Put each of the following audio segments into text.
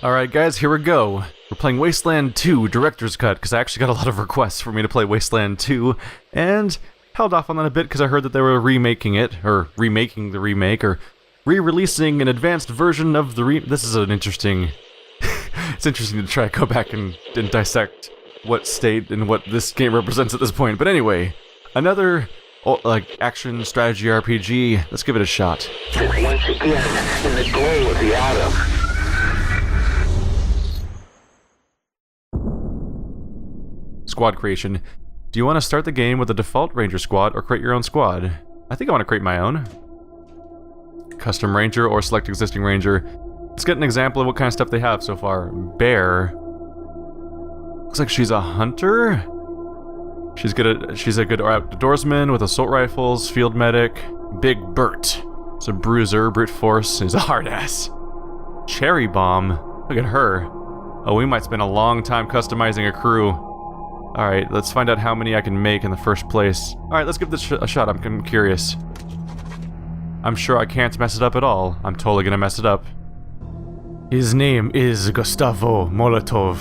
Alright guys, here we go. We're playing Wasteland 2 Director's Cut, because I actually got a lot of requests for me to play Wasteland 2, and held off on that a bit because I heard that they were remaking it, or remaking the remake, or re-releasing an advanced version of the This is an interesting... it's interesting to try to go back and dissect what state and what this game represents at this point, but anyway, another... action strategy RPG. Let's give it a shot. Once again, in the glow of the atom. Squad creation. Do you want to start the game with a default ranger squad or create your own squad? I think I want to create my own. Custom ranger or select existing ranger. Let's get an example of what kind of stuff they have so far. Bear. Looks like she's a hunter. She's a good outdoorsman with assault rifles, field medic. Big Bert. It's a bruiser, brute force. He's a hard ass. Cherry bomb. Look at her. Oh, we might spend a long time customizing a crew. Alright, let's find out how many I can make in the first place. Alright, let's give this a shot. I'm curious. I'm sure I can't mess it up at all. I'm totally gonna mess it up. His name is Gustavo Molotov.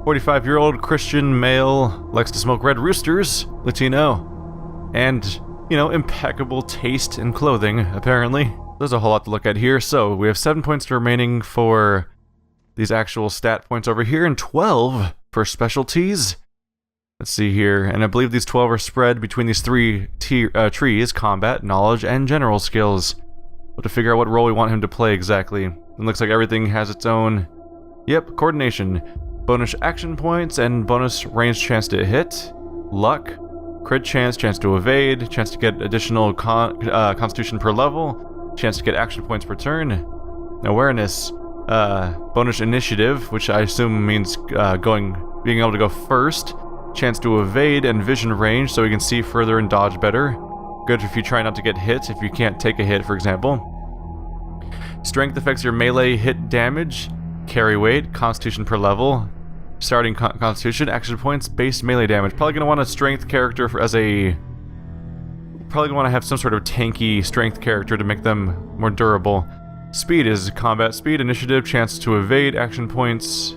45-year-old Christian male, likes to smoke red roosters, Latino, and, you know, impeccable taste in clothing, apparently. There's a whole lot to look at here, so we have 7 points remaining for these actual stat points over here, and 12 for specialties. Let's see here, and I believe these 12 are spread between these three trees: combat, knowledge, and general skills. But to figure out what role we want him to play exactly. It looks like everything has its own... Yep, coordination. Bonus action points and bonus range chance to hit. Luck. Crit chance, chance to evade, chance to get additional constitution per level, chance to get action points per turn. Awareness. Bonus initiative, which I assume means being able to go first. Chance to evade and vision range, so we can see further and dodge better. Good if you try not to get hit, if you can't take a hit, for example. Strength affects your melee hit damage. Carry weight, constitution per level. Starting constitution, action points, base melee damage. Probably going to want a strength character probably going to want to have some sort of tanky strength character to make them more durable. Speed is combat speed, initiative, chance to evade, action points,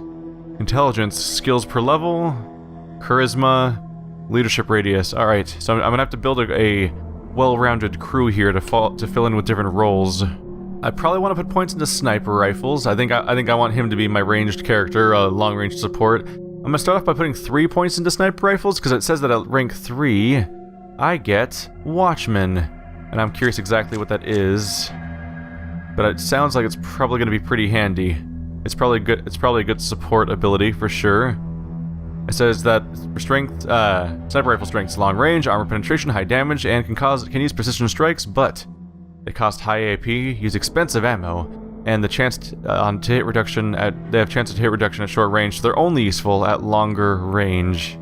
intelligence, skills per level, charisma, leadership radius. Alright, so I'm going to have to build a well-rounded crew here to fill in with different roles. I probably want to put points into sniper rifles. I think I want him to be my ranged character, long-range support. I'm going to start off by putting 3 points into sniper rifles, because it says that at rank 3, I get Watchman. And I'm curious exactly what that is. But it sounds like it's probably going to be pretty handy. It's probably a good support ability for sure. It says that for strength, sniper rifle strength is long range, armor penetration, high damage, and can use precision strikes, but they cost high AP, use expensive ammo, and the chance to hit reduction they have chance to hit reduction at short range, so they're only useful at longer range.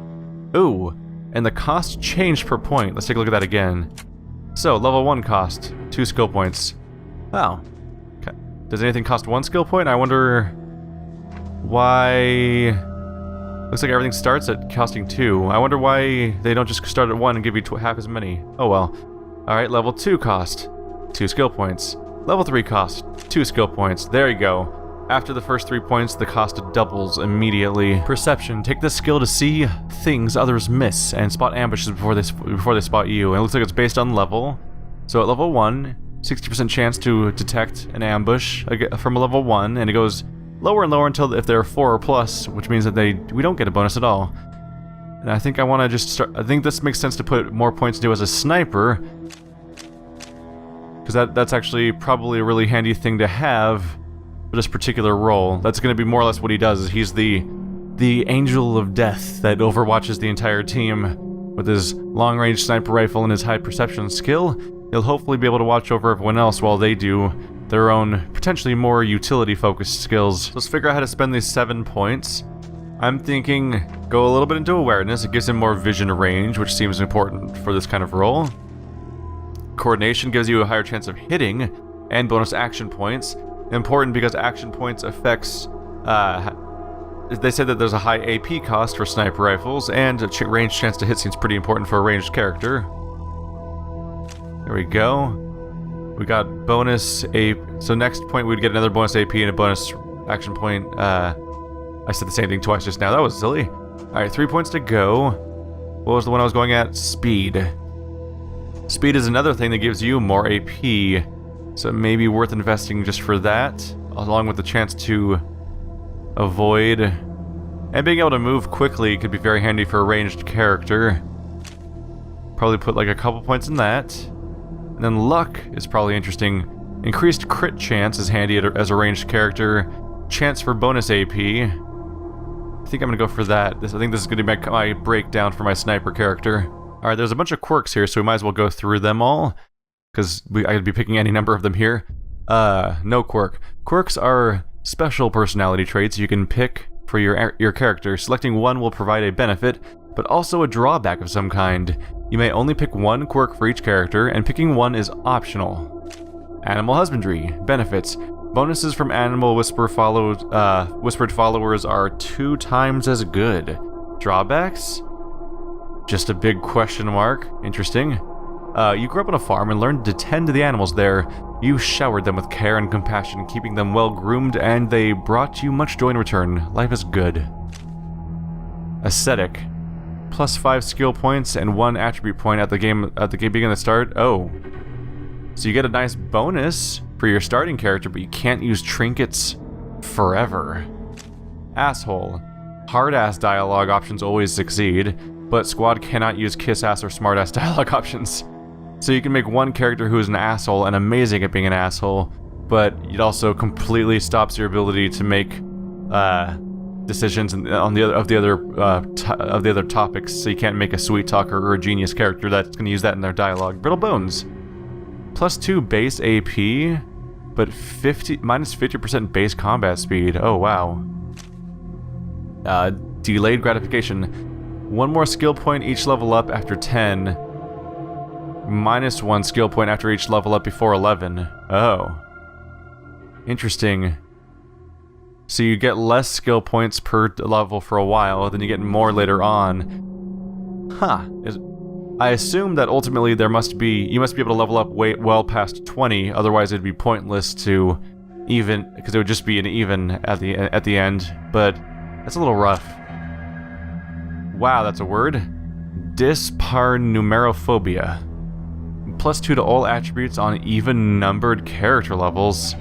Ooh, and the cost changed per point. Let's take a look at that again. So level 1 cost 2 skill points. Wow. Does anything cost 1 skill point? I wonder why... Looks like everything starts at costing 2. I wonder why they don't just start at 1 and give you half as many. Oh well. Alright, level 2 cost 2 skill points. Level 3 cost 2 skill points. There you go. After the first 3 points, the cost doubles immediately. Perception. Take this skill to see things others miss and spot ambushes before they spot you. And it looks like it's based on level. So at level 1... 60% chance to detect an ambush from a level 1, and it goes lower and lower until if they're 4 or plus, which means that we don't get a bonus at all. And I think I want to just start... I think this makes sense to put more points into as a sniper, because that's actually probably a really handy thing to have for this particular role. That's going to be more or less what he does. Is he's the angel of death that overwatches the entire team with his long-range sniper rifle and his high perception skill. He'll hopefully be able to watch over everyone else while they do their own, potentially more utility-focused skills. So let's figure out how to spend these 7 points. I'm thinking go a little bit into awareness. It gives him more vision range, which seems important for this kind of role. Coordination gives you a higher chance of hitting, and bonus action points. Important because action points affects... they said that there's a high AP cost for sniper rifles, and a range chance to hit seems pretty important for a ranged character. There we go. We got bonus AP. So next point we'd get another bonus AP and a bonus action point. I said the same thing twice just now. That was silly. Alright, 3 points to go. What was the one I was going at? Speed. Speed is another thing that gives you more AP. So it may be worth investing just for that, along with the chance to avoid. And being able to move quickly could be very handy for a ranged character. Probably put like a couple points in that. And then luck is probably interesting. Increased crit chance is handy as a ranged character. Chance for bonus AP. I think I'm gonna go for that. I think this is gonna be my breakdown for my sniper character. Alright, there's a bunch of quirks here, so we might as well go through them all. Because I could be picking any number of them here. No quirk. Quirks are special personality traits you can pick for your character. Selecting one will provide a benefit, but also a drawback of some kind. You may only pick one quirk for each character, and picking one is optional. Animal husbandry. Benefits. Bonuses from animal whispered followers are 2 times as good. Drawbacks? Just a big question mark. Interesting. You grew up on a farm and learned to tend to the animals there. You showered them with care and compassion, keeping them well groomed, and they brought you much joy in return. Life is good. Ascetic. +5 skill points and 1 attribute point at the beginning of the start. Oh. So you get a nice bonus for your starting character, but you can't use trinkets forever. Asshole. Hard-ass dialogue options always succeed, but squad cannot use kiss-ass or smart-ass dialogue options. So you can make one character who is an asshole and amazing at being an asshole, but it also completely stops your ability to make decisions on the other topics. So you can't make a sweet talker or a genius character that's going to use that in their dialogue. Brittle bones. +2 base AP, but -50% base combat speed. Oh wow. Delayed gratification. 1 more skill point each level up after 10. -1 skill point after each level up before 11. Oh. Interesting. So you get less skill points per level for a while, then you get more later on. Huh. I assume that ultimately you must be able to level up well past 20, otherwise it'd be pointless to even, because it would just be an even at the end, but that's a little rough. Wow, that's a word. Dysparnumerophobia. +2 to all attributes on even-numbered character levels.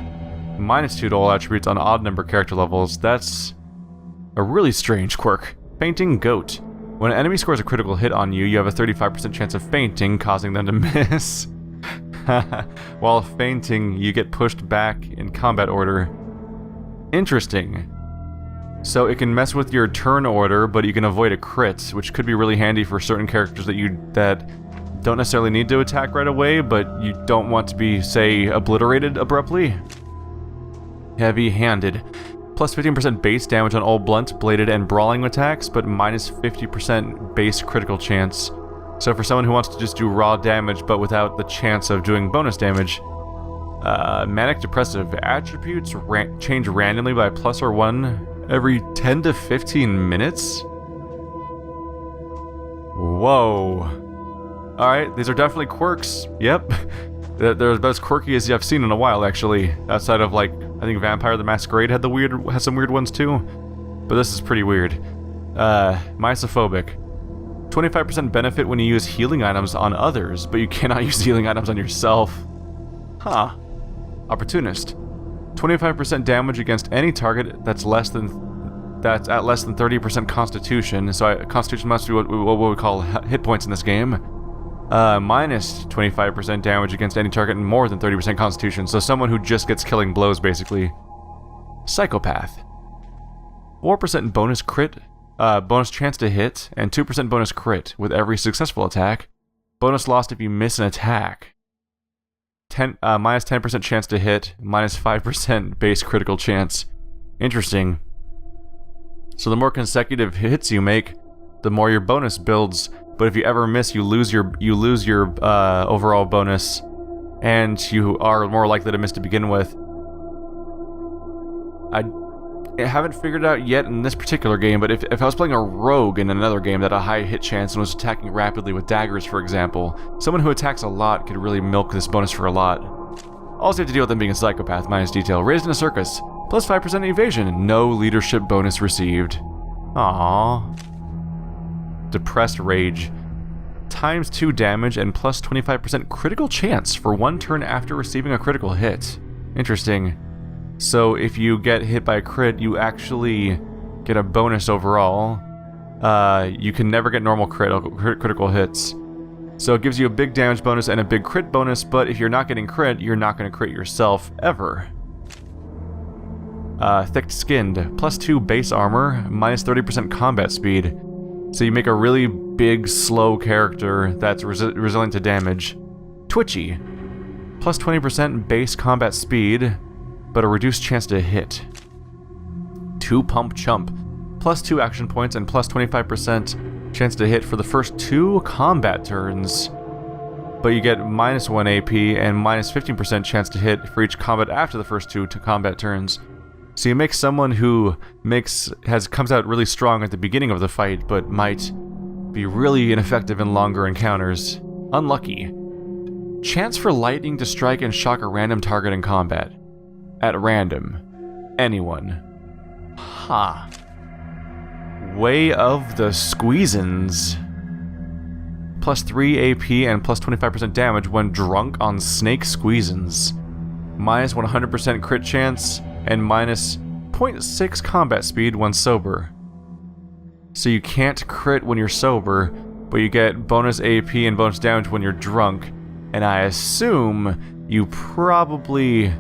-2 to all attributes on odd-numbered character levels. That's a really strange quirk. Fainting goat. When an enemy scores a critical hit on you, you have a 35% chance of fainting, causing them to miss. While fainting, you get pushed back in combat order. Interesting. So it can mess with your turn order, but you can avoid a crit, which could be really handy for certain characters that don't necessarily need to attack right away, but you don't want to be, say, obliterated abruptly. Heavy-handed. +15% base damage on all blunt, bladed, and brawling attacks, but -50% base critical chance. So for someone who wants to just do raw damage, but without the chance of doing bonus damage. Manic depressive. Attributes change randomly by +1 every 10 to 15 minutes? Whoa. Alright, these are definitely quirks. Yep. They're about as quirky as I've seen in a while, actually. Outside of, like, I think Vampire the Masquerade has some weird ones too. But this is pretty weird. Misophobic. 25% benefit when you use healing items on others, but you cannot use healing items on yourself. Huh. Opportunist. 25% damage against any target that's at less than 30% Constitution. So Constitution must be what we call hit points in this game. -25% damage against any target and more than 30% Constitution. So someone who just gets killing blows, basically. Psychopath. 4% bonus crit, bonus chance to hit, and 2% bonus crit with every successful attack. Bonus lost if you miss an attack. -10% chance to hit, -5% base critical chance. Interesting. So the more consecutive hits you make, the more your bonus builds. But if you ever miss, you lose your overall bonus, and you are more likely to miss to begin with. I haven't figured it out yet in this particular game, but if I was playing a rogue in another game that had a high hit chance and was attacking rapidly with daggers, for example, someone who attacks a lot could really milk this bonus for a lot. Also have to deal with them being a psychopath, minus detail. Raised in a circus, plus 5% evasion, no leadership bonus received. Aww. Depressed rage. Times 2 damage and plus 25% critical chance for 1 turn after receiving a critical hit. Interesting. So if you get hit by a crit, you actually get a bonus overall. You can never get normal critical hits. So it gives you a big damage bonus and a big crit bonus, but if you're not getting crit, you're not going to crit yourself, ever. Thick-skinned, plus 2 base armor, minus 30% combat speed. So you make a really big, slow character that's resilient to damage. Twitchy, plus 20% base combat speed, but a reduced chance to hit. 2 pump chump, plus 2 action points and plus 25% chance to hit for the first 2 combat turns. But you get minus 1 AP and minus 15% chance to hit for each combat after the first 2 combat turns. So you make someone who comes out really strong at the beginning of the fight, but might be really ineffective in longer encounters. Unlucky. Chance for lightning to strike and shock a random target in combat. At random. Anyone. Ha. Way of the Squeezins. Plus 3 AP and plus 25% damage when drunk on snake squeezins. Minus 100% crit chance and minus 0.6 combat speed when sober. So you can't crit when you're sober, but you get bonus AP and bonus damage when you're drunk. And I assume you probably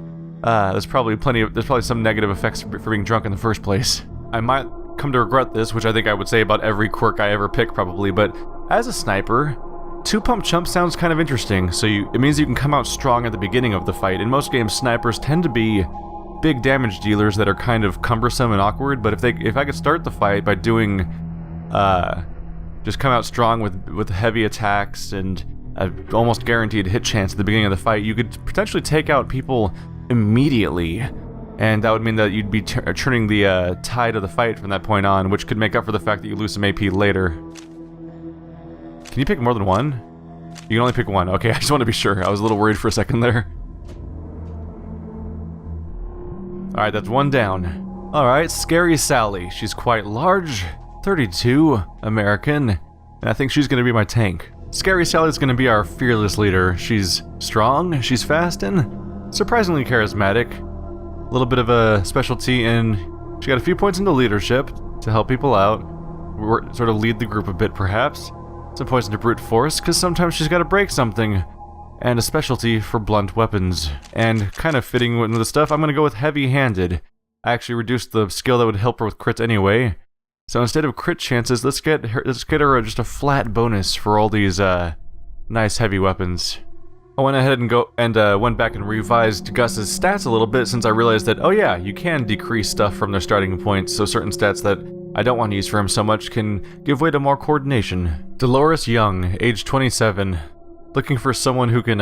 there's probably some negative effects for being drunk in the first place. I might come to regret this, which I think I would say about every quirk I ever pick probably, but as a sniper, 2 pump chump sounds kind of interesting. So it means you can come out strong at the beginning of the fight. In most games, snipers tend to be big damage dealers that are kind of cumbersome and awkward, but if I could start the fight by doing just come out strong with heavy attacks and a almost guaranteed hit chance at the beginning of the fight, you could potentially take out people immediately, and that would mean that you'd be turning the tide of the fight from that point on, which could make up for the fact that you lose some AP later. Can you pick more than one? You can only pick one. Okay, I just want to be sure. I was a little worried for a second there. Alright, that's 1 down. Alright, Scary Sally. She's quite large, 32, American, and I think she's going to be my tank. Scary Sally's going to be our fearless leader. She's strong, she's fast, and surprisingly charismatic. A little bit of a specialty in... She got a few points into leadership to help people out. Sort of lead the group a bit, perhaps. Some points into brute force, because sometimes she's got to break something. And a specialty for blunt weapons. And kind of fitting with the stuff, I'm going to go with heavy-handed. I actually reduced the skill that would help her with crits anyway. So instead of crit chances, let's get her just a flat bonus for all these nice heavy weapons. I went ahead and went back and revised Gus's stats a little bit, since I realized that, oh yeah, you can decrease stuff from their starting points, so certain stats that I don't want to use for him so much can give way to more coordination. Dolores Young, age 27. Looking for someone who can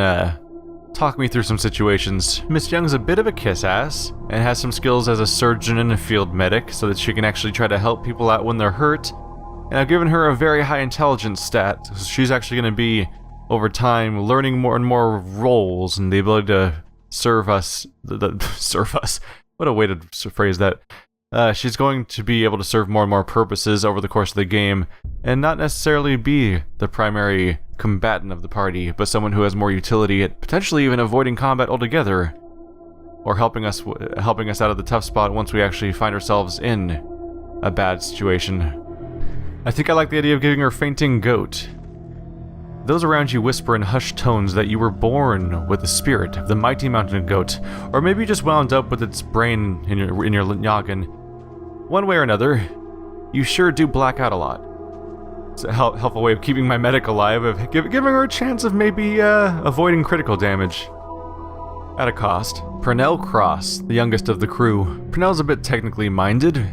talk me through some situations. Miss Young's a bit of a kiss-ass, and has some skills as a surgeon and a field medic, so that she can actually try to help people out when they're hurt. And I've given her a very high intelligence stat, so she's actually going to be, over time, learning more and more roles, and the ability to serve us. Serve us. What a way to phrase that. She's going to be able to serve more and more purposes over the course of the game, and not necessarily be the primary combatant of the party, but someone who has more utility at potentially even avoiding combat altogether, or helping us out of the tough spot once we actually find ourselves in a bad situation. I think I like the idea of giving her fainting goat. Those around you whisper in hushed tones that you were born with the spirit of the mighty mountain goat, or maybe just wound up with its brain in your noggin. One way or another, you sure do black out a lot. It's a helpful way of keeping my medic alive, of giving her a chance of maybe avoiding critical damage. At a cost. Purnell Cross, the youngest of the crew. Purnell's a bit technically minded,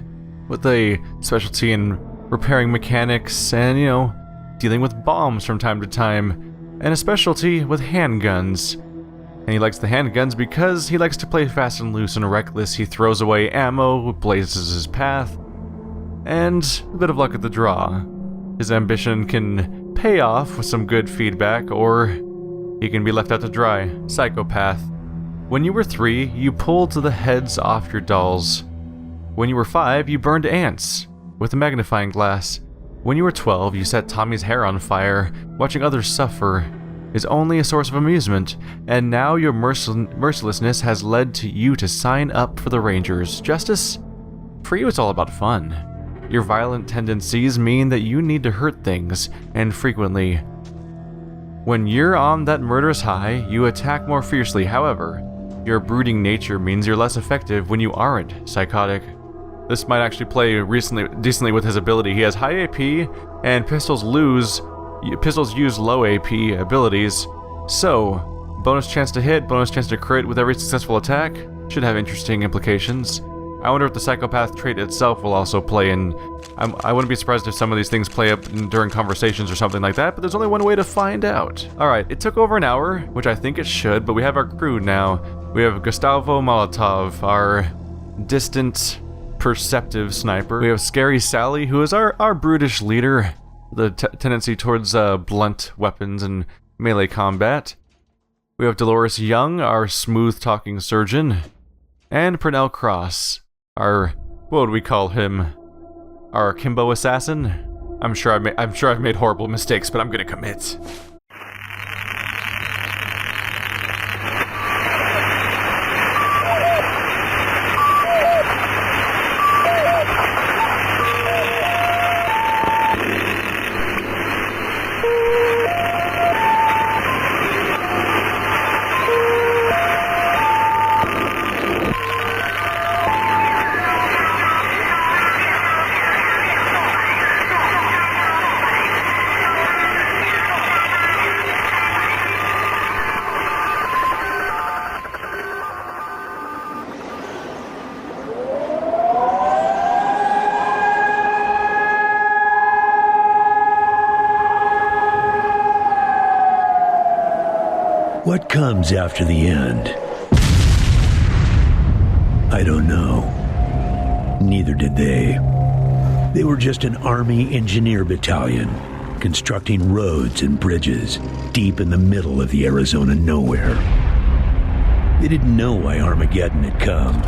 with a specialty in repairing mechanics and, dealing with bombs from time to time, and a specialty with handguns. And he likes the handguns because he likes to play fast and loose and reckless. He throws away ammo, blazes his path, and a bit of luck at the draw. His ambition can pay off with some good feedback, or he can be left out to dry. Psychopath. When you were 3, you pulled the heads off your dolls. When you were 5, you burned ants with a magnifying glass. When you were 12, you set Tommy's hair on fire. Watching others suffer is only a source of amusement, and now your mercilessness has led to you to sign up for the Rangers. Justice? For you, it's all about fun. Your violent tendencies mean that you need to hurt things, and frequently. When you're on that murderous high, you attack more fiercely. However, your brooding nature means you're less effective when you aren't psychotic. This might actually play decently with his ability. He has high AP, and pistols use low AP abilities. So, bonus chance to hit, bonus chance to crit with every successful attack should have interesting implications. I wonder if the psychopath trait itself will also play in. I wouldn't be surprised if some of these things play up during conversations or something like that, but there's only one way to find out. Alright, it took over an hour, which I think it should, but we have our crew now. We have Gustavo Molotov, our distant, perceptive sniper. We have Scary Sally, who is our brutish leader, the tendency towards blunt weapons and melee combat. We have Dolores Young, our smooth-talking surgeon, and Pernell Cross, our, what would we call him? Our Kimbo assassin? I'm sure I've made horrible mistakes, but I'm gonna commit. What comes after the end? I don't know. Neither did they. They were just an Army engineer battalion, constructing roads and bridges deep in the middle of the Arizona nowhere. They didn't know why Armageddon had come.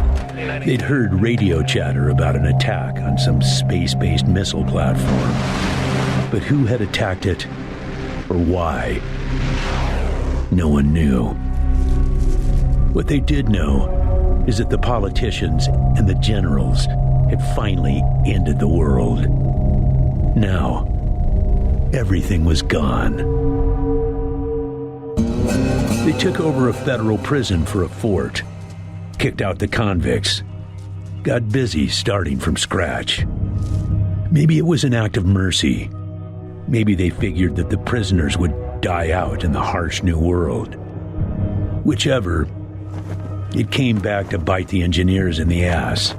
They'd heard radio chatter about an attack on some space-based missile platform. But who had attacked it, or why? No one knew. What they did know is that the politicians and the generals had finally ended the world. Now, everything was gone. They took over a federal prison for a fort, kicked out the convicts, got busy starting from scratch. Maybe it was an act of mercy. Maybe they figured that the prisoners would die out in the harsh new world. Whichever, it came back to bite the engineers in the ass.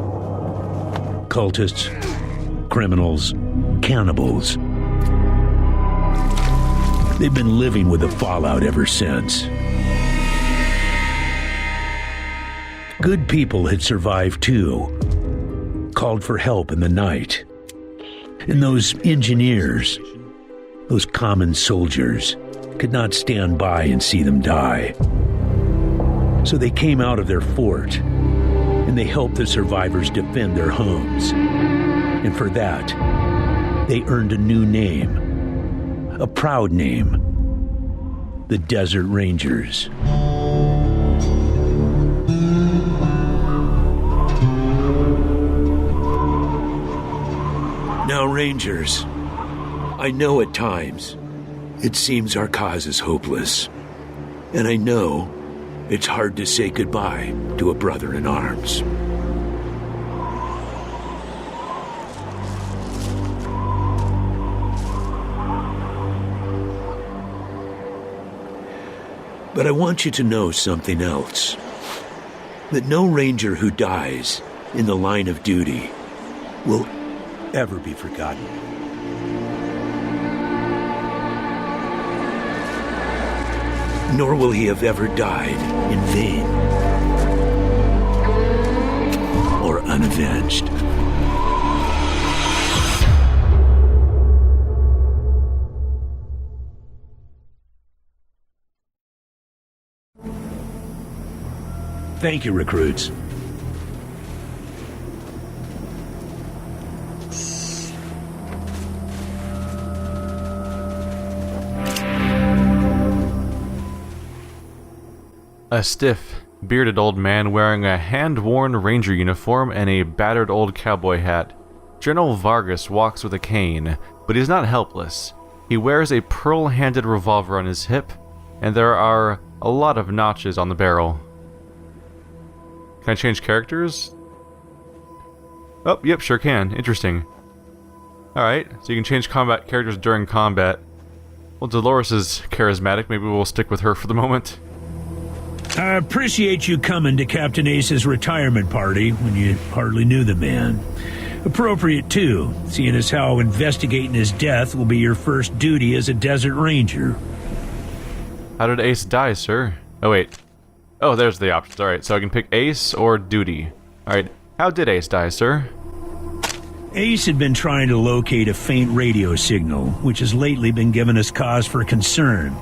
Cultists, criminals, cannibals. They've been living with the fallout ever since. Good people had survived too, called for help in the night. And those engineers, those common soldiers, could not stand by and see them die. So they came out of their fort, and they helped the survivors defend their homes. And for that, they earned a new name, a proud name, the Desert Rangers. Now, Rangers, I know at times it seems our cause is hopeless, and I know it's hard to say goodbye to a brother in arms. But I want you to know something else. That no Ranger who dies in the line of duty will ever be forgotten. Nor will he have ever died in vain or unavenged. Thank you, recruits. A stiff, bearded old man wearing a hand-worn ranger uniform and a battered old cowboy hat. General Vargas walks with a cane, but he's not helpless. He wears a pearl-handed revolver on his hip, and there are a lot of notches on the barrel. Can I change characters? Oh, yep, sure can. Interesting. Alright, so you can change combat characters during combat. Well, Dolores is charismatic. Maybe we'll stick with her for the moment. I appreciate you coming to Captain Ace's retirement party when you hardly knew the man. Appropriate, too, seeing as how investigating his death will be your first duty as a desert ranger. How did Ace die, sir? Oh, wait. Oh, there's the options. Alright, so I can pick Ace or duty. Alright, how did Ace die, sir? Ace had been trying to locate a faint radio signal, which has lately been giving us cause for concern.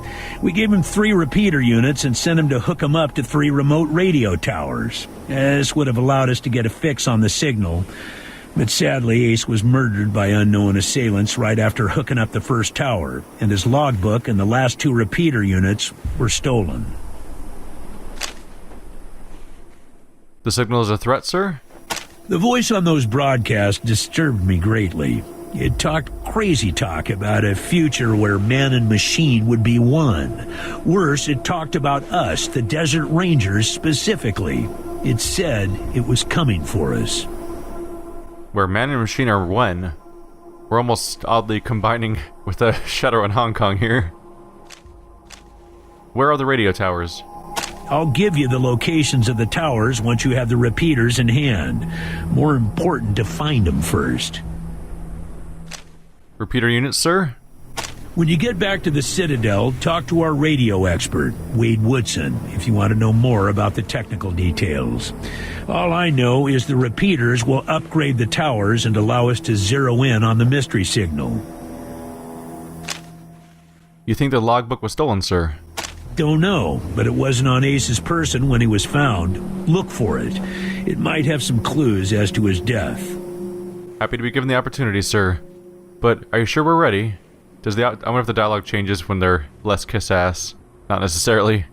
We gave him 3 repeater units and sent him to hook them up to 3 remote radio towers. This would have allowed us to get a fix on the signal. But sadly, Ace was murdered by unknown assailants right after hooking up the first tower, and his logbook and the last 2 repeater units were stolen. The signal is a threat, sir? The voice on those broadcasts disturbed me greatly. It talked crazy talk about a future where man and machine would be one. Worse, it talked about us, the Desert Rangers, specifically. It said it was coming for us. Where man and machine are one. We're almost oddly combining with a Shadow in Hong Kong here. Where are the radio towers? I'll give you the locations of the towers once you have the repeaters in hand. More important to find them first. Repeater units, sir? When you get back to the Citadel, talk to our radio expert, Wade Woodson, if you want to know more about the technical details. All I know is the repeaters will upgrade the towers and allow us to zero in on the mystery signal. You think the logbook was stolen, sir? Don't know, but it wasn't on Ace's person when he was found. Look for it. It might have some clues as to his death. Happy to be given the opportunity, sir. But are you sure we're ready? I wonder if the dialogue changes when they're less kiss-ass. Not necessarily.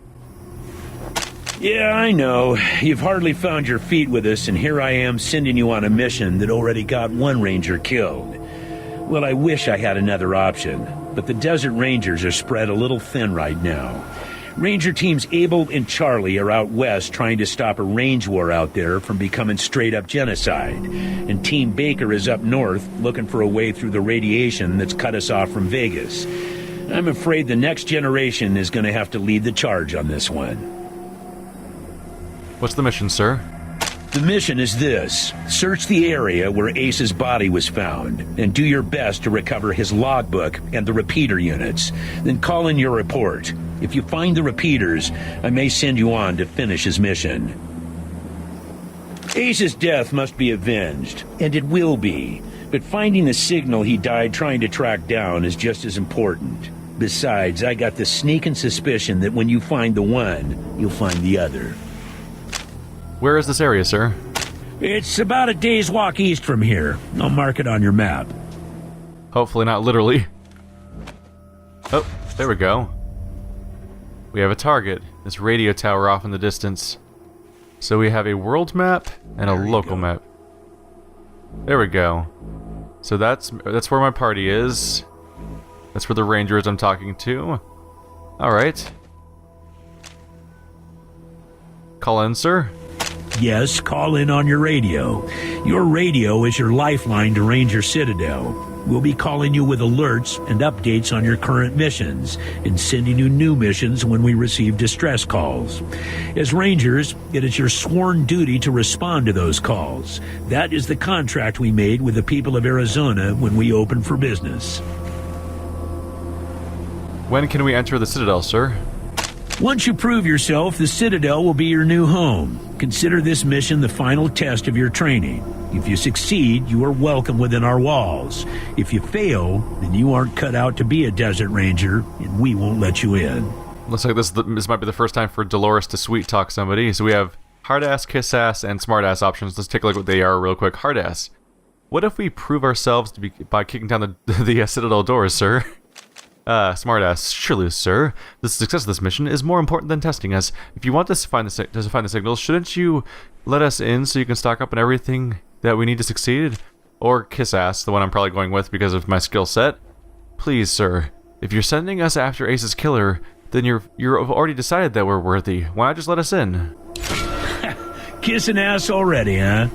Yeah, I know. You've hardly found your feet with us, and here I am sending you on a mission that already got 1 ranger killed. Well, I wish I had another option, but the Desert Rangers are spread a little thin right now. Ranger teams Abel and Charlie are out west trying to stop a range war out there from becoming straight-up genocide. And Team Baker is up north looking for a way through the radiation that's cut us off from Vegas. I'm afraid the next generation is going to have to lead the charge on this one. What's the mission, sir? The mission is this. Search the area where Ace's body was found, and do your best to recover his logbook and the repeater units. Then call in your report. If you find the repeaters, I may send you on to finish his mission. Ace's death must be avenged, and it will be. But finding the signal he died trying to track down is just as important. Besides, I got the sneaking suspicion that when you find the one, you'll find the other. Where is this area, sir? It's about a day's walk east from here. I'll mark it on your map. Hopefully not literally. Oh, there we go. We have a target, this radio tower off in the distance. So we have a world map and a local map. There we go. So that's where my party is. That's where the rangers I'm talking to. Alright. Call in, sir. Yes, call in on your radio. Your radio is your lifeline to Ranger Citadel. We'll be calling you with alerts and updates on your current missions and sending you new missions when we receive distress calls. As Rangers, it is your sworn duty to respond to those calls. That is the contract we made with the people of Arizona when we opened for business. When can we enter the Citadel, sir? Once you prove yourself, the Citadel will be your new home. Consider this mission the final test of your training. If you succeed, you are welcome within our walls. If you fail, then you aren't cut out to be a Desert Ranger, and we won't let you in. Looks like this might be the first time for Dolores to sweet talk somebody. So we have Hard-ass, kiss-ass, and smart-ass options. Let's take a look at what they are real quick. Hard-ass. What if we prove ourselves to be by kicking down the citadel doors, sir? Smart-ass. Surely, sir. The success of this mission is more important than testing us. If you want us to find the signals, shouldn't you let us in so you can stock up on everything that we need to succeed? Or kiss-ass, the one I'm probably going with because of my skill set. Please, sir. If you're sending us after Ace's killer, then you've already decided that we're worthy. Why not just let us in? Kissing ass already, huh?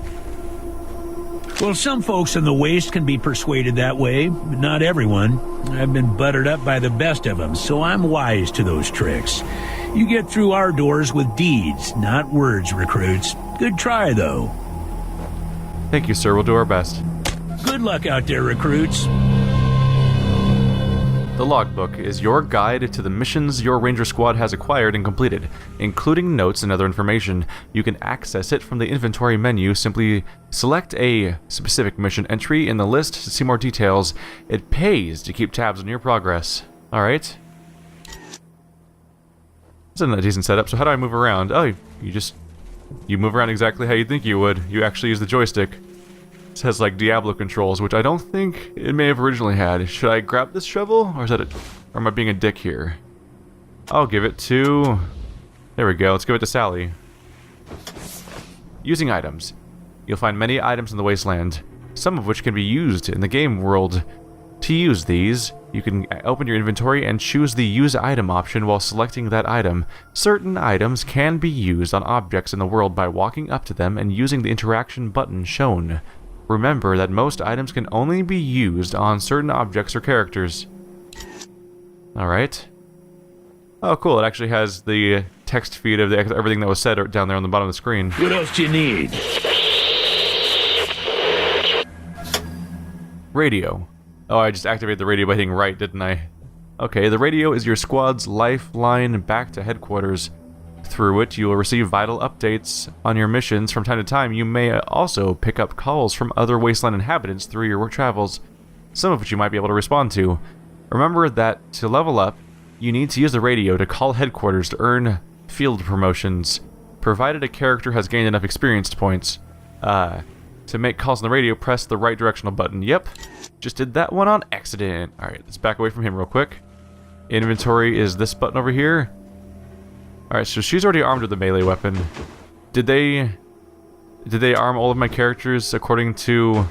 Well, some folks in the Waste can be persuaded that way, but not everyone. I've been buttered up by the best of them, so I'm wise to those tricks. You get through our doors with deeds, not words, recruits. Good try, though. Thank you, sir. We'll do our best. Good luck out there, recruits. The logbook is your guide to the missions your ranger squad has acquired and completed, including notes and other information. You can access it from the inventory menu. Simply select a specific mission entry in the list to see more details. It pays to keep tabs on your progress. Alright. This is a decent setup, so how do I move around? Oh, you move around exactly how you think you would. You actually use the joystick. This has like Diablo controls, which I don't think it may have originally had. Should I grab this shovel, or or am I being a dick here? I'll give it to... There we go, let's give it to Sally. Using items. You'll find many items in the Wasteland, some of which can be used in the game world. To use these, you can open your inventory and choose the Use Item option while selecting that item. Certain items can be used on objects in the world by walking up to them and using the interaction button shown. Remember that most items can only be used on certain objects or characters. Alright. Oh, cool. It actually has the text feed of everything that was said down there on the bottom of the screen. What else do you need? Radio. Oh, I just activated the radio by hitting right, didn't I? Okay, the radio is your squad's lifeline back to headquarters. Through it, you will receive vital updates on your missions. From time to time, you may also pick up calls from other Wasteland inhabitants through your travels, some of which you might be able to respond to. Remember that to level up, you need to use the radio to call headquarters to earn field promotions, provided a character has gained enough experience points. To make calls on the radio, press the right directional button. Yep, just did that one on accident. Alright, let's back away from him real quick. Inventory is this button over here. Alright, so she's already armed with a melee weapon. Did they arm all of my characters according to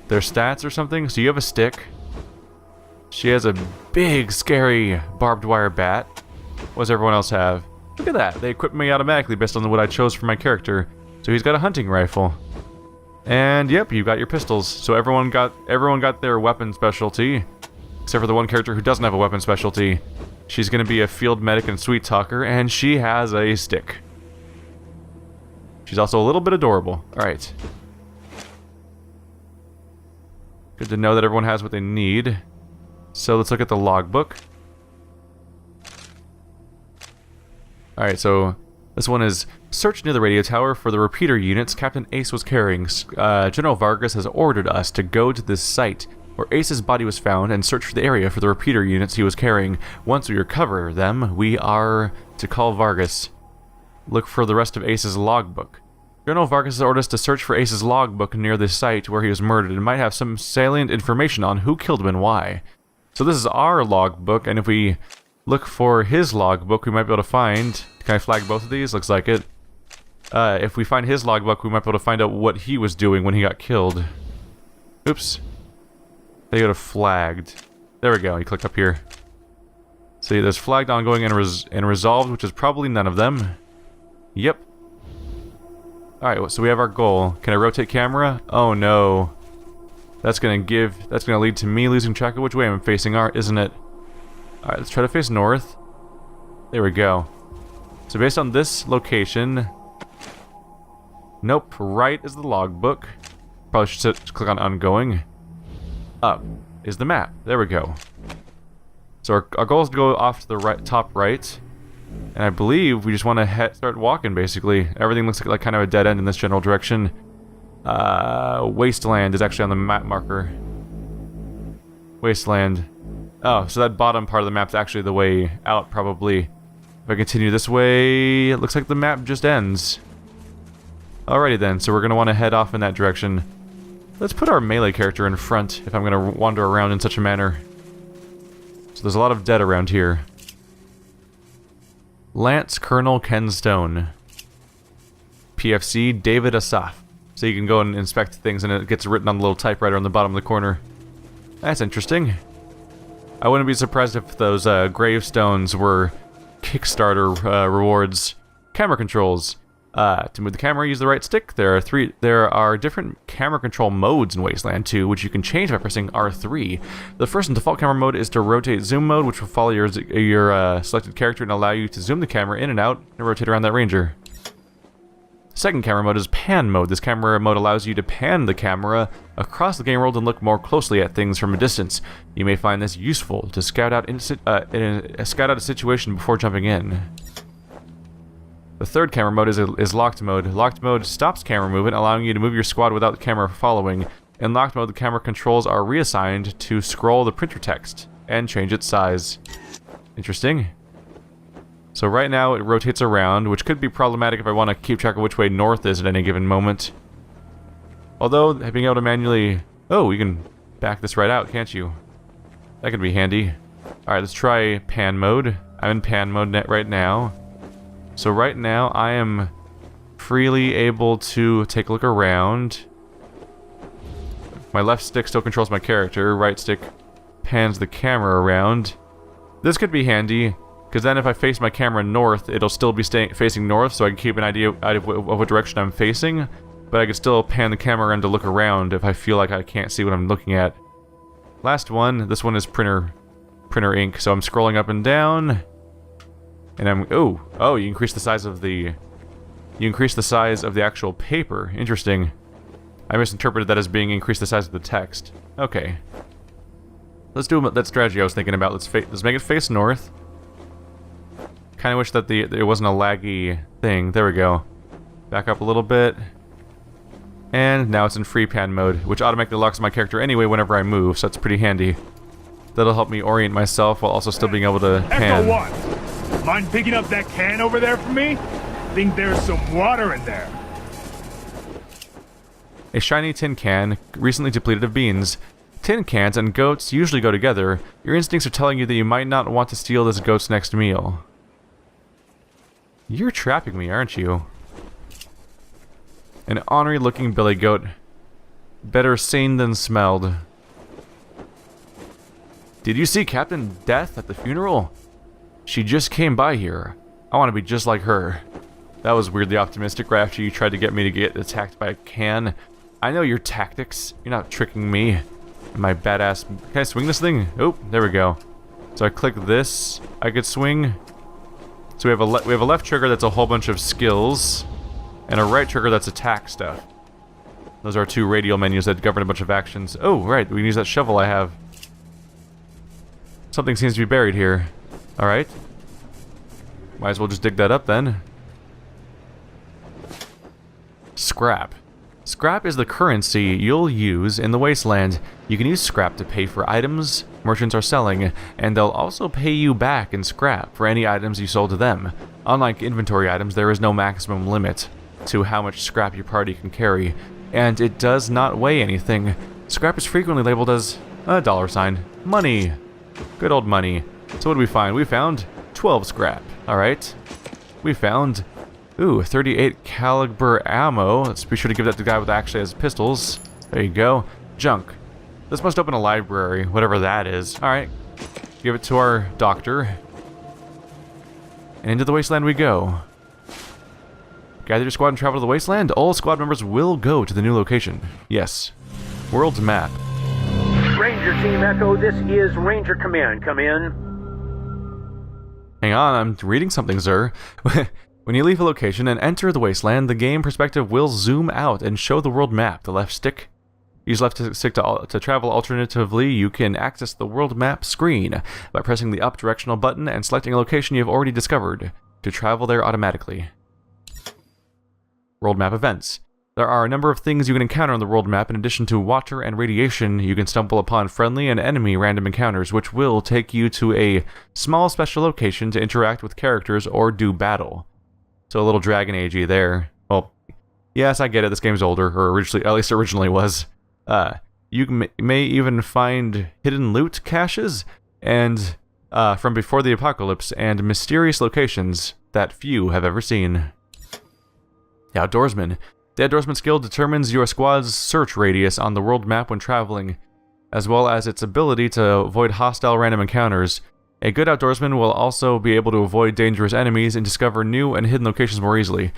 their stats or something? So you have a stick. She has a big, scary barbed wire bat. What does everyone else have? Look at that. They equipped me automatically based on what I chose for my character. So he's got a hunting rifle. And yep, you got your pistols. So everyone got their weapon specialty, except for the one character who doesn't have a weapon specialty. She's gonna be a field medic and sweet talker, and she has a stick. She's also a little bit adorable. Alright. Good to know that everyone has what they need. So let's look at the logbook. Alright, so this one is search near the radio tower for the repeater units Captain Ace was carrying. General Vargas has ordered us to go to this site where Ace's body was found and search for the area for the repeater units he was carrying. Once we recover them, we are to call Vargas. Look for the rest of Ace's logbook. General Vargas has ordered us to search for Ace's logbook near the site where he was murdered and might have some salient information on who killed him and why. So this is our logbook, and if we look for his logbook, we might be able to find... Can I flag both of these? Looks like it. If we find his logbook, we might be able to find out what he was doing when he got killed. Oops. They go to flagged. There we go, you click up here. See, there's flagged, ongoing, and resolved, which is probably none of them. Yep. Alright, so we have our goal. Can I rotate camera? Oh no. That's gonna lead to me losing track of which way I'm facing, isn't it? Alright, let's try to face north. There we go. So based on this location... Nope, right is the logbook. Probably should click on ongoing. Up is the map. There we go. So our goal is to go off to the top right. And I believe we just want to start walking, basically. Everything looks like kind of a dead end in this general direction. Wasteland is actually on the map marker. Wasteland. Oh, so that bottom part of the map is actually the way out, probably. If I continue this way, it looks like the map just ends. Alrighty then, so we're going to want to head off in that direction. Let's put our melee character in front if I'm going to wander around in such a manner. So there's a lot of dead around here. Lance Colonel Ken Stone. PFC David Asaf. So you can go and inspect things and it gets written on the little typewriter on the bottom of the corner. That's interesting. I wouldn't be surprised if those gravestones were Kickstarter rewards. Camera controls. To move the camera, use the right stick. There are different camera control modes in Wasteland 2, which you can change by pressing R3. The first and default camera mode is to rotate zoom mode, which will follow your selected character and allow you to zoom the camera in and out and rotate around that ranger. Second camera mode is pan mode. This camera mode allows you to pan the camera across the game world and look more closely at things from a distance. You may find this useful to scout out a situation before jumping in. The third camera mode is locked mode. Locked mode stops camera movement, allowing you to move your squad without the camera following. In locked mode, the camera controls are reassigned to scroll the printer text and change its size. Interesting. So right now it rotates around, which could be problematic if I want to keep track of which way north is at any given moment. Although, being able to manually... Oh, you can back this right out, can't you? That could be handy. Alright, let's try pan mode. I'm in pan mode right now. So right now I am freely able to take a look around. My left stick still controls my character. Right stick pans the camera around. This could be handy. Because then if I face my camera north, it'll still be facing north, so I can keep an idea of what direction I'm facing. But I can still pan the camera around to look around if I feel like I can't see what I'm looking at. Last one, this one is printer ink, so I'm scrolling up and down. And I'm, oh, you increase the size of the actual paper. Interesting. I misinterpreted that as being increase the size of the text. Okay. Let's do that strategy I was thinking about. Let's make it face north. Kind of wish that there wasn't a laggy thing. There we go. Back up a little bit. And now it's in free pan mode, which automatically locks my character anyway whenever I move, so that's pretty handy. That'll help me orient myself while also still being able to pan. Echo 1, mind picking up that can over there for me? Think there's some water in there. A shiny tin can, recently depleted of beans. Tin cans and goats usually go together. Your instincts are telling you that you might not want to steal this goat's next meal. You're trapping me, aren't you? An ornery-looking billy goat. Better seen than smelled. Did you see Captain Death at the funeral? She just came by here. I want to be just like her. That was weirdly optimistic right after you tried to get me to get attacked by a can. I know your tactics. You're not tricking me. My badass... Can I swing this thing? Oh, there we go. So I click this. I could swing... So we have a left trigger that's a whole bunch of skills, and a right trigger that's attack stuff. Those are two radial menus that govern a bunch of actions. Oh, right, we can use that shovel I have. Something seems to be buried here. Alright. Might as well just dig that up then. Scrap. Scrap is the currency you'll use in the Wasteland. You can use scrap to pay for items merchants are selling, and they'll also pay you back in scrap for any items you sold to them. Unlike inventory items, there is no maximum limit to how much scrap your party can carry, and it does not weigh anything. Scrap is frequently labeled as a $. Money. Good old money. So what did we find? We found 12 scrap. Alright. We found... Ooh, 38 caliber ammo. Let's be sure to give that to the guy with actually has pistols. There you go. Junk. This must open a library, whatever that is. Alright. Give it to our doctor. And into the Wasteland we go. Gather your squad and travel to the Wasteland. All squad members will go to the new location. Yes. World's map. Ranger Team Echo, this is Ranger Command. Come in. Hang on, I'm reading something, sir. When you leave a location and enter the Wasteland, the game perspective will zoom out and show the world map. The left stick. Use left stick to travel. Alternatively, you can access the world map screen by pressing the up directional button and selecting a location you have already discovered to travel there automatically. World map events. There are a number of things you can encounter on the world map. In addition to water and radiation, you can stumble upon friendly and enemy random encounters, which will take you to a small special location to interact with characters or do battle. So a little Dragon Age-y there. Well, Yes, I get it. This game's older, or originally, at least originally was. You may even find hidden loot caches and from before the apocalypse and mysterious locations that few have ever seen. The Outdoorsman. The Outdoorsman skill determines your squad's search radius on the world map when traveling, as well as its ability to avoid hostile random encounters. A good Outdoorsman will also be able to avoid dangerous enemies and discover new and hidden locations more easily.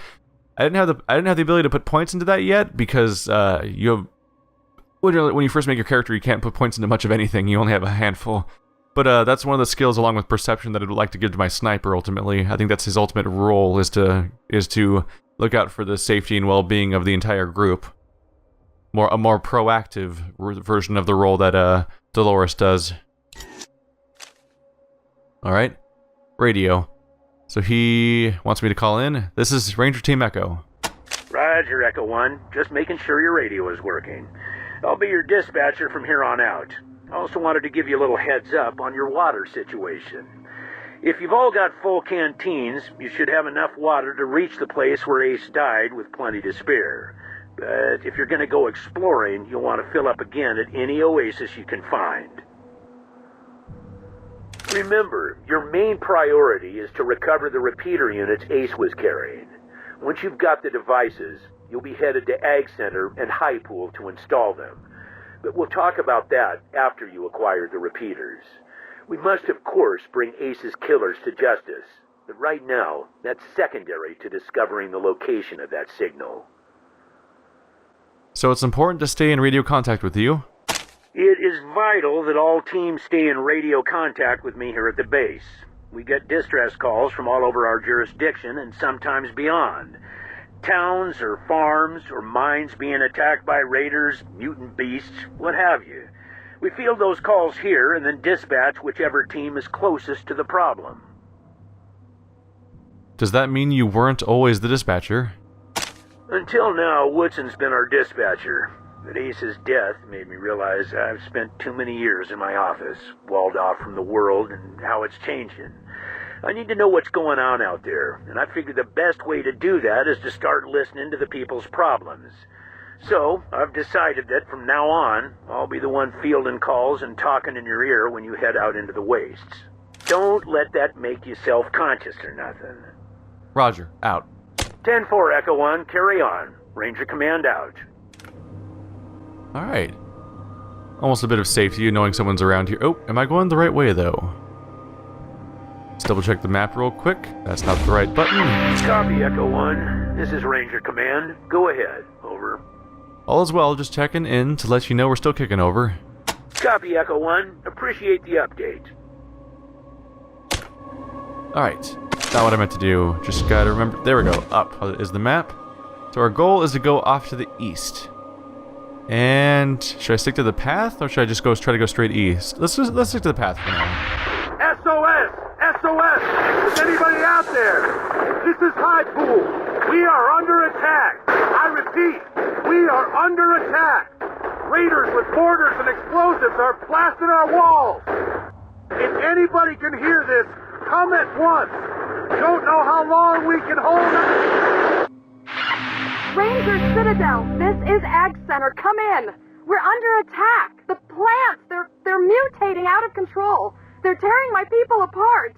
I didn't have the ability to put points into that yet because when you first make your character, you can't put points into much of anything. You only have a handful. But that's one of the skills, along with perception, that I'd like to give to my sniper. Ultimately, I think that's his ultimate role is to look out for the safety and well-being of the entire group. A more proactive version of the role that Dolores does. All right, radio. So he wants me to call in. This is Ranger Team Echo. Roger, Echo 1. Just making sure your radio is working. I'll be your dispatcher from here on out. I also wanted to give you a little heads up on your water situation. If you've all got full canteens, you should have enough water to reach the place where Ace died with plenty to spare. But if you're going to go exploring, you'll want to fill up again at any oasis you can find. Remember, your main priority is to recover the repeater units Ace was carrying. Once you've got the devices, you'll be headed to Ag Center and High Pool to install them. But we'll talk about that after you acquire the repeaters. We must, of course, bring Ace's killers to justice. But right now, that's secondary to discovering the location of that signal. So it's important to stay in radio contact with you? It is vital that all teams stay in radio contact with me here at the base. We get distress calls from all over our jurisdiction and sometimes beyond. Towns or farms or mines being attacked by raiders, mutant beasts, what have you. We field those calls here and then dispatch whichever team is closest to the problem. Does that mean you weren't always the dispatcher? Until now, Woodson's been our dispatcher. But Ace's death made me realize I've spent too many years in my office, walled off from the world and how it's changing. I need to know what's going on out there, and I figured the best way to do that is to start listening to the people's problems. So, I've decided that from now on, I'll be the one fielding calls and talking in your ear when you head out into the wastes. Don't let that make you self-conscious or nothing. Roger, out. 10-4, Echo 1, carry on. Ranger Command out. Alright. Almost a bit of safety knowing someone's around here. Oh, am I going the right way, though? Let's double check the map real quick. That's not the right button. Copy, Echo 1. This is Ranger Command. Go ahead. Over. All is well, just checking in to let you know we're still kicking over. Copy, Echo 1. Appreciate the update. Alright. Not what I meant to do. Just gotta remember. There we go. Up is the map. So our goal is to go off to the east. And should I stick to the path, or should I just try to go straight east? Let's stick to the path for now. SOS! SOS! Is anybody out there? This is High Pool. We are under attack. I repeat, we are under attack. Raiders with mortars and explosives are blasting our walls. If anybody can hear this, come at once. Don't know how long we can hold it. Ranger Citadel, this is Ag Center. Come in. We're under attack. The plants, they're mutating out of control. They're tearing my people apart.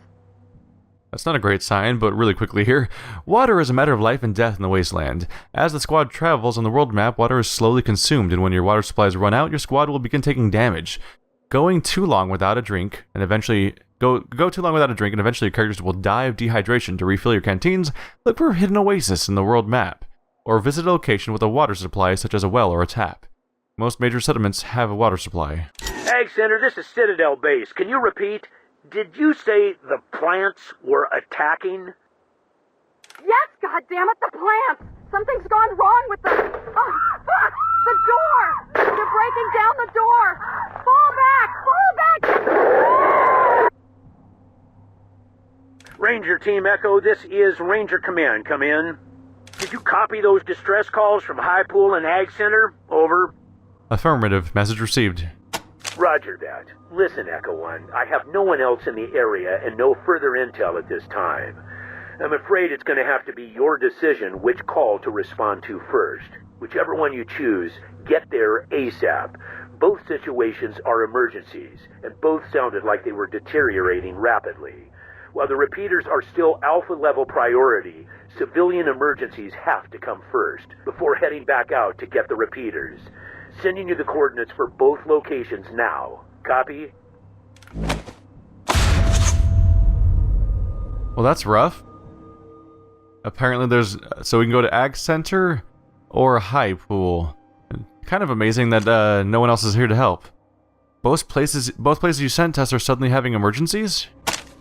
That's not a great sign, but really quickly here. Water is a matter of life and death in the Wasteland. As the squad travels on the world map, water is slowly consumed, and when your water supplies run out, your squad will begin taking damage. Going too long without a drink, and eventually go too long without a drink, and eventually your characters will die of dehydration. To refill your canteens, look for a hidden oasis in the world map, or visit a location with a water supply such as a well or a tap. Most major settlements have a water supply. Ag Center, this is Citadel Base. Can you repeat? Did you say the plants were attacking? Yes, goddammit, the plants! Something's gone wrong with the... the door! They're breaking down the door! Fall back! Fall back! Ranger Team Echo, this is Ranger Command. Come in. Did you copy those distress calls from High Pool and Ag Center? Over. Affirmative. Message received. Roger that. Listen, Echo 1, I have no one else in the area and no further intel at this time. I'm afraid it's going to have to be your decision which call to respond to first. Whichever one you choose, get there ASAP. Both situations are emergencies, and both sounded like they were deteriorating rapidly. While the repeaters are still alpha-level priority, civilian emergencies have to come first, before heading back out to get the repeaters. Sending you the coordinates for both locations now. Copy? Well, that's rough. Apparently there's... So we can go to Ag Center or High Pool. Kind of amazing that no one else is here to help. Both places you sent us are suddenly having emergencies?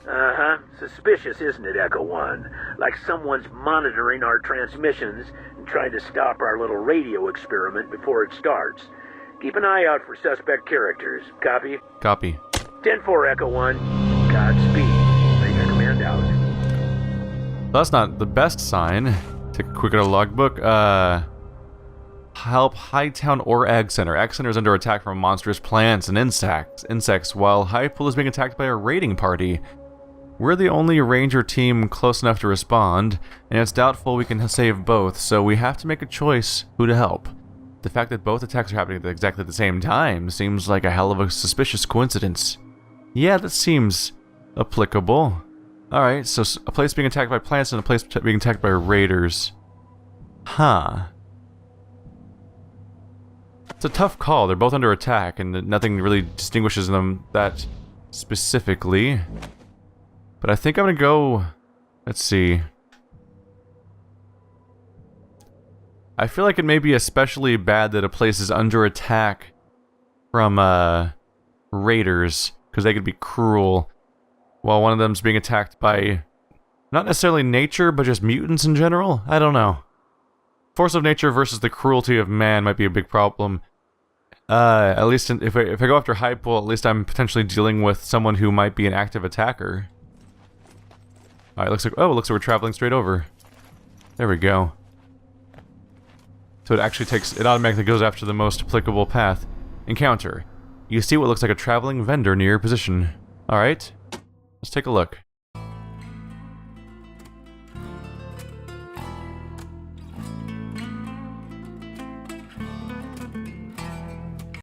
Uh-huh. Suspicious, isn't it, Echo One? Like someone's monitoring our transmissions and trying to stop our little radio experiment before it starts. Keep an eye out for suspect characters. Copy? Copy. 10-4, Echo One. Godspeed. Make a command out. That's not the best sign. Take a quick look at a logbook. Help Hightown or Ag Center. Ag Center is under attack from monstrous plants and insects, while High Pool is being attacked by a raiding party. We're the only ranger team close enough to respond, and it's doubtful we can save both, so we have to make a choice who to help. The fact that both attacks are happening at exactly the same time seems like a hell of a suspicious coincidence. Yeah, that seems applicable. Alright, so a place being attacked by plants and a place being attacked by raiders. Huh. It's a tough call. They're both under attack, and nothing really distinguishes them that specifically. But I think I'm gonna go... Let's see. I feel like it may be especially bad that a place is under attack from, raiders, because they could be cruel, while one of them's being attacked by not necessarily nature, but just mutants in general? I don't know. Force of nature versus the cruelty of man might be a big problem. At least if I go after High Pool, at least I'm potentially dealing with someone who might be an active attacker. Alright, looks like we're traveling straight over. There we go. So it automatically goes after the most applicable path. Encounter. You see what looks like a traveling vendor near your position. Alright, let's take a look.